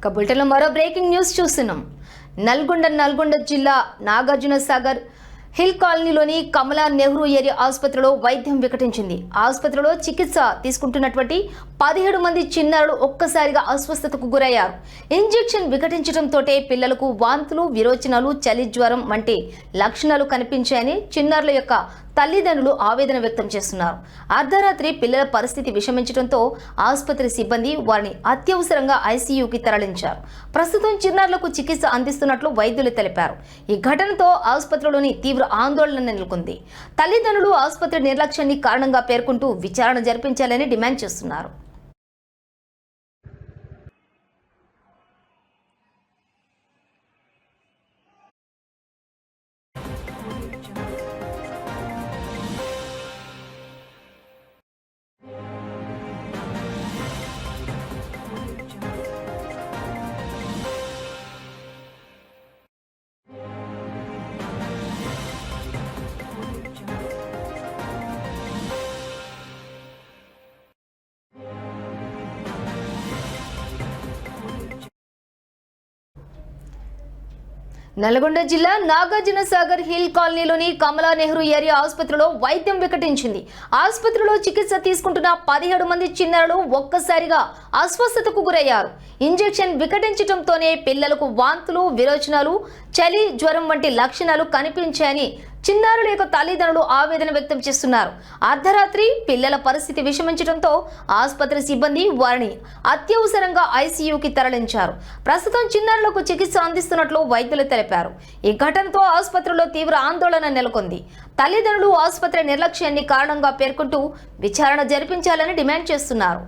బులెటిన్లో మరో breaking news చూస్తున్నాం. నల్గొండ జిల్లా నాగార్జునసాగర్ హిల్ కాలనీలోని కమలా నెహ్రూ ఏరియా ఆసుపత్రిలో వైద్యం వికటించింది. ఆసుపత్రిలో చికిత్స తీసుకుంటున్నటువంటి 17 మంది చిన్నారులు ఒక్కసారిగా అస్వస్థతకు గురయ్యారు. ఇంజెక్షన్ వికటించడంతో పిల్లలకు వాంతులు, విరోచనాలు, చలి, జ్వరం వంటి లక్షణాలు కనిపించాయని చిన్నారుల యొక్క తల్లిదండ్రులు ఆవేదన వ్యక్తం చేస్తున్నారు. అర్ధరాత్రి పిల్లల పరిస్థితి విషమించడంతో ఆసుపత్రి సిబ్బంది వారిని అత్యవసరంగా ఐసీయూకి తరలించారు. ప్రస్తుతం చిన్నారులకు చికిత్స అందిస్తున్నట్లు వైద్యులు తెలిపారు. ఈ ఘటనతో ఆసుపత్రిలోని తీవ్ర ఆందోళన నెలకొంది. తల్లిదండ్రులు ఆసుపత్రి నిర్లక్ష్యాన్ని కారణంగా పేర్కొంటూ విచారణ జరిపించాలని డిమాండ్ చేస్తున్నారు. నల్గొండ జిల్లా నాగార్జునసాగర్ హిల్ కాలనీలోని కమలా నెహ్రూ ఏరియా ఆసుపత్రిలో వైద్యం వికటించింది. ఆసుపత్రిలో చికిత్స తీసుకుంటున్న 17 మంది చిన్నారులు ఒక్కసారిగా అస్వస్థతకు గురయ్యారు. ఇంజెక్షన్ వికటించడంతోనే పిల్లలకు వాంతులు, విరోచనాలు, చలి, జ్వరం వంటి లక్షణాలు కనిపించాయని చిన్నారుల యొక్క తల్లిదండ్రులు ఆవేదన వ్యక్తం చేస్తున్నారు. అర్ధరాత్రి పిల్లల పరిస్థితి విషమించడంతో ఆసుపత్రి సిబ్బంది వారిని అత్యవసరంగా ఐసీయూకి తరలించారు. ప్రస్తుతం చిన్నారులకు చికిత్స అందిస్తున్నట్లు వైద్యులు తెలిపారు. ఈ ఘటనతో ఆసుపత్రిలో తీవ్ర ఆందోళన నెలకొంది. తల్లిదండ్రులు ఆసుపత్రి నిర్లక్ష్యాన్ని కారణంగా పేర్కొంటూ విచారణ జరిపించాలని డిమాండ్ చేస్తున్నారు.